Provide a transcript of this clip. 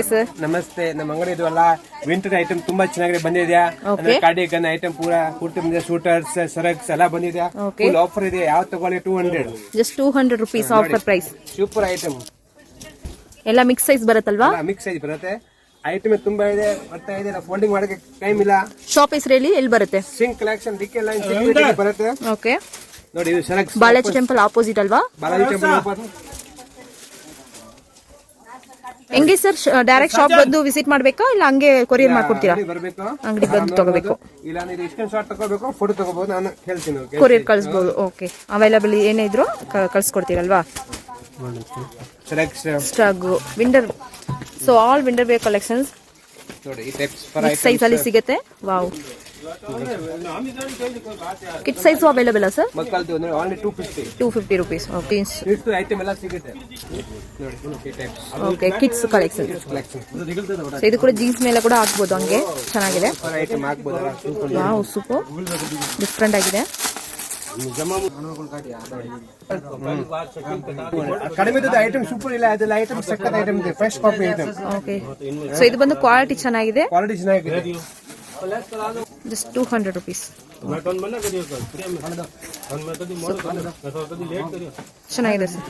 Sir ನಮಸ್ತೆ. ನಮ್ಮ ಅಂಗಡಿ ಇದೆಲ್ಲ ವಿಂಟರ್ ಐಟಮ್ ತುಂಬಾ ಚೆನ್ನಾಗಿ ಬಂದಿದೆ. ಕಾರ್ಡಿಗನ್ ಐಟಮ್ ಪೂರ್ತಿ ಬಂದಿದೆ. ಶೂಟರ್ಸ್, ಸರಕ್ಸ್ ಎಲ್ಲ ಬಂದಿದೆ. ಫುಲ್ ಆಫರ್ ಇದೆ. ಯಾವ ತಗೊಳ್ಳಿ 200, just 200 rupees offer price. Super item. ಎಲ್ಲ ಮಿಕ್ಸ್ ಸೈಜ್ ಬರುತ್ತಲ್ವಾ? ಮಿಕ್ಸ್ ಸೈಜ್ ಬರುತ್ತೆ. ಐಟಮ್ ತುಂಬಾ ಇದೆ, ಬರ್ತಾ ಇದೆ. ಫೋಲ್ಡಿಂಗ್ ಮಾಡಕ್ಕೆ ಟೈಮ್ ಇಲ್ಲ. ಶಾಪ್ ಹೆಸರು ಹೇಳಿ, ಎಲ್ಲಿ ಬರುತ್ತೆ? ಸಿಂಕ್ ಕಲೆಕ್ಷನ್ ಡಿಕೆ ಲೈನ್ ಬರುತ್ತೆ. ಓಕೆ ನೋಡಿ, ಇದು ಸರಕ್ಸ್ ಬಾಲಾಜಿ ಟೆಂಪಲ್ ಆಪೋಸಿಟ್ ಅಲ್ವಾ? ಬಾಲಾಜಿ ಟೆಂಪಲ್. ಹೆಂಗೆ ಸರ್, ಡೈರೆಕ್ಟ್ ಶಾಪ್ ಬಂದು ವಿಸಿಟ್ ಮಾಡ್ಬೇಕಾ ಇಲ್ಲ ಹಂಗೆ ಕೊರಿಯರ್ ಮಾಡ್ಕೊಡ್ತೀರಾ? ಅಂಗಡಿ ಬಂದು ತಗೋಬೇಕು. ಇಲ್ಲ ನೀವು ಸ್ಕ್ರೀನ್ ಶಾಟ್ ತಗೋಬೇಕು, ಫೋಟೋ ತಗೋಬಹುದು. ನಾನು ಹೇಳ್ತೀನಿ, ಕೊರಿಯರ್ ಕಳಿಸಬಹುದು. ಓಕೆ, ಅವೈಲಬಲ್ ಏನೇ ಇದ್ರು ಕಳ್ಸಿಕೊಡ್ತೀರಲ್ವಾ? ಸ್ಟ್ರಗ್ ವಿಂಡರ್, ಸೊ ಆಲ್ ವಿಂಡರ್ ವೇರ್ ಕಲೆಕ್ಷನ್ಸ್ ನೋಡಿ. ಈ ಟೈಪ್ಸ್ ಸೈಜ್ ಅಲ್ಲಿ ಸಿಗುತ್ತೆ. Wow, kid size available sir? ಮಕ್ಕಳದು ಅಂದ್ರೆ ಓನ್ಲಿ 250 rupees. ಓಕೆ, ಇಷ್ಟು ಐಟಮ್ ಎಲ್ಲ ಸಿಗುತ್ತೆ ನೋಡಿ. ಈ types okay, kids collection. So ಇದು ಕೂಡ ಜೀನ್ಸ್ ಮೇಲೆ ಕೂಡ ಹಾಕ್ಬೋದು, ಹಂಗೆ ಚೆನ್ನಾಗಿದೆ. ಐಟಮ್ ಹಾಕ್ಬೋದು. ವಾವ್, ಸೂಪರ್ ಡಿಫ್ರೆಂಟ್ ಆಗಿದೆ. ಕಡಿಮೆ ಐಟಮ್ ಸೂಪರ್ ಇಲ್ಲ, ಅದೆಲ್ಲ ಐಟಮ್ ಸಕ್ಕತ್ ಐಟಮ್ ಇದೆ. Fresh copy item. Okay, so ಇದು ಬಂದು ಕ್ವಾಲಿಟಿ ಚೆನ್ನಾಗಿದೆ. ಕ್ವಾಲಿಟಿ ಚೆನ್ನಾಗಿದೆ. Just 200 rupees. ಚೆನ್ನಾಗಿದೆ ಸರ್.